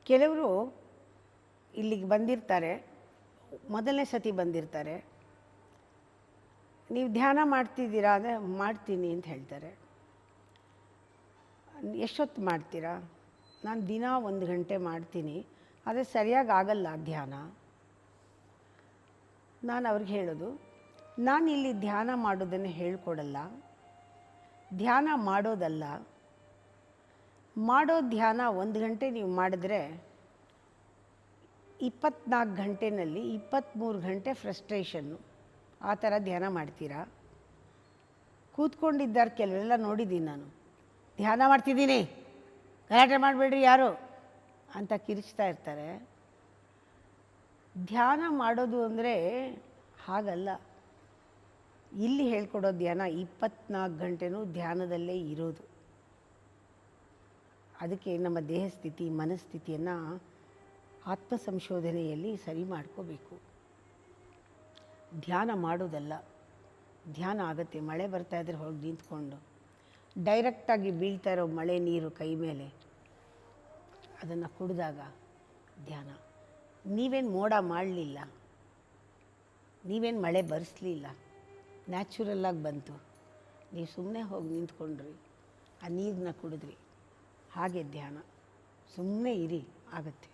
ಕೆಲವರು ಇಲ್ಲಿಗೆ ಬಂದಿರ್ತಾರೆ, ಮೊದಲನೇ ಸತಿ ಬಂದಿರ್ತಾರೆ. ನೀವು ಧ್ಯಾನ ಮಾಡ್ತಿದ್ದೀರಾ ಅಂದರೆ ಮಾಡ್ತೀನಿ ಅಂತ ಹೇಳ್ತಾರೆ. ಎಷ್ಟೊತ್ತು ಮಾಡ್ತೀರಾ? ನಾನು ದಿನ 1 ಗಂಟೆ ಮಾಡ್ತೀನಿ, ಆದರೆ ಸರಿಯಾಗಿ ಆಗಲ್ಲ ಧ್ಯಾನ. ನಾನು ಅವ್ರಿಗೆ ಹೇಳೋದು, ನಾನು ಇಲ್ಲಿ ಧ್ಯಾನ ಮಾಡೋದನ್ನು ಹೇಳ್ಕೊಡಲ್ಲ, ಧ್ಯಾನ ಮಾಡೋದಲ್ಲ. ಮಾಡೋ ಧ್ಯಾನ 1 ಗಂಟೆ ನೀವು ಮಾಡಿದ್ರೆ 24 ಗಂಟೆಯಲ್ಲಿ 23 ಗಂಟೆ ಫ್ರಸ್ಟ್ರೇಷನ್ನು. ಆ ಥರ ಧ್ಯಾನ ಮಾಡ್ತೀರಾ? ಕೂತ್ಕೊಂಡಿದ್ದಾರೆ ಕೆಲವೆಲ್ಲ ನೋಡಿದ್ದೀನಿ ನಾನು, ಧ್ಯಾನ ಮಾಡ್ತಿದ್ದೀನಿ, ಗಲಾಟೆ ಮಾಡಬೇಡ್ರಿ ಯಾರು ಅಂತ ಕಿರಿಚ್ತಾ ಇರ್ತಾರೆ. ಧ್ಯಾನ ಮಾಡೋದು ಅಂದರೆ ಹಾಗಲ್ಲ. ಇಲ್ಲಿ ಹೇಳ್ಕೊಡೋ ಧ್ಯಾನ 24 ಗಂಟೆನೂ ಧ್ಯಾನದಲ್ಲೇ ಇರೋದು. ಅದಕ್ಕೆ ನಮ್ಮ ದೇಹ ಸ್ಥಿತಿ, ಮನಸ್ಥಿತಿಯನ್ನು ಆತ್ಮ ಸಂಶೋಧನೆಯಲ್ಲಿ ಸರಿ ಮಾಡ್ಕೋಬೇಕು. ಧ್ಯಾನ ಮಾಡೋದಲ್ಲ. ಧ್ಯಾನ ಆಗುತ್ತೆ. ಮಳೆ ಬರ್ತಾಯಿದ್ರೆ ಹೋಗಿ ನಿಂತ್ಕೊಂಡು ಡೈರೆಕ್ಟಾಗಿ ಬೀಳ್ತಾ ಇರೋ ಮಳೆ ನೀರು ಕೈ ಮೇಲೆ ಅದನ್ನು ಕುಡಿದಾಗ ಧ್ಯಾನ. ನೀವೇನು ಮೋಡ ಮಾಡಲಿಲ್ಲ, ನೀವೇನು ಮಳೆ ಬರೆಸಲಿಲ್ಲ, ನ್ಯಾಚುರಲ್ಲಾಗಿ ಬಂತು. ನೀವು ಸುಮ್ಮನೆ ಹೋಗಿ ನಿಂತ್ಕೊಂಡ್ರಿ, ಆ ನೀರನ್ನ ಕುಡಿದ್ರಿ. ಹಾಗೆ ಧ್ಯಾನ. ಸುಮ್ಮನೆ ಇರಿ, ಆಗುತ್ತೆ.